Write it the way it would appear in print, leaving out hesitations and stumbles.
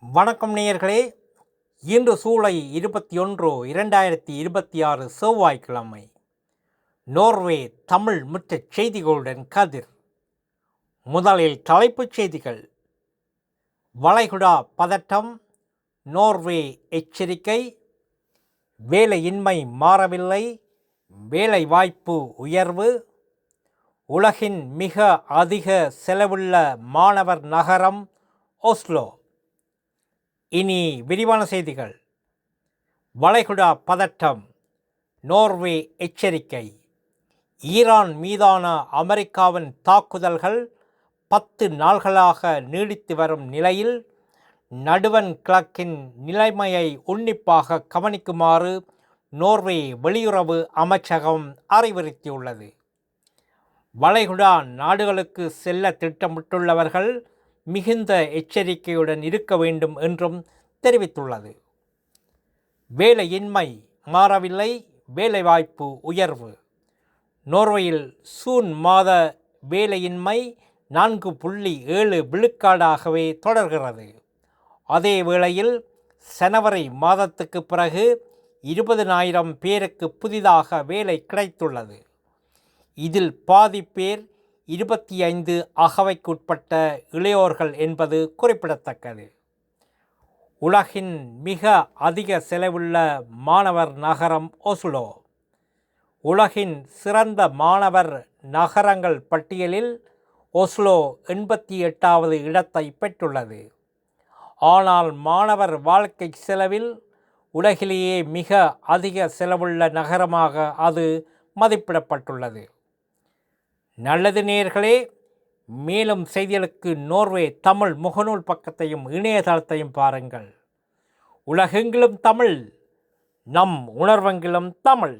வணக்கம் நேயர்களே. இன்று ஜூலை 21, 2026 செவ்வாய்க்கிழமை. நோர்வே தமிழ் முற்றச் செய்திகளுடன் கதிர். முதலில் தலைப்புச் செய்திகள். வளைகுடா பதட்டம், நோர்வே எச்சரிக்கை. வேலையின்மை மாறவில்லை, வேலைவாய்ப்பு உயர்வு. உலகின் மிக அதிக செலவுள்ள மாணவர் நகரம் ஓஸ்லோ. இனி விரிவான செய்திகள். வளைகுடா பதட்டம், நோர்வே எச்சரிக்கை. ஈரான் மீதான அமெரிக்காவின் தாக்குதல்கள் 10 நாள்களாக நீடித்து வரும் நிலையில் நடுவண் கிழக்கின் நிலைமையை உன்னிப்பாக கவனிக்குமாறு நோர்வே வெளியுறவு அமைச்சகம் அறிவுறுத்தியுள்ளது. வளைகுடா நாடுகளுக்கு செல்ல திட்டமிட்டுள்ளவர்கள் மிகுந்த எச்சரிக்கையுடன் இருக்க வேண்டும் என்றும் தெரிவித்துள்ளது. வேலையின்மை மாறவில்லை, வேலைவாய்ப்பு உயர்வு. நோர்வேயில் ஜூன் மாத வேலையின்மை 4.7 விழுக்காடாகவே தொடர்கிறது. அதே வேளையில் ஜனவரி மாதத்துக்கு பிறகு 20,000 பேருக்கு புதிதாக வேலை கிடைத்துள்ளது. இதில் பாதி பேர் 25 அகவைக்குட்பட்ட இளையோர்கள் என்பது குறிப்பிடத்தக்கது. உலகின் மிக அதிக செலவுள்ள மாணவர் நகரம் ஓஸ்லோ. உலகின் சிறந்த மாணவர் நகரங்கள் பட்டியலில் ஓஸ்லோ 88வது இடத்தை பெற்றுள்ளது. ஆனால் மாணவர் வாழ்க்கை செலவில் உலகிலேயே மிக அதிக செலவுள்ள நகரமாக அது மதிப்பிடப்பட்டுள்ளது. நல்லது நேயர்களே, மேலும் செய்திகளுக்கு நோர்வே தமிழ் முகநூல் பக்கத்தையும் இணையதளத்தையும் பாருங்கள். உலகெங்கிலும் தமிழ், நம் உணர்வெங்கிலும் தமிழ்.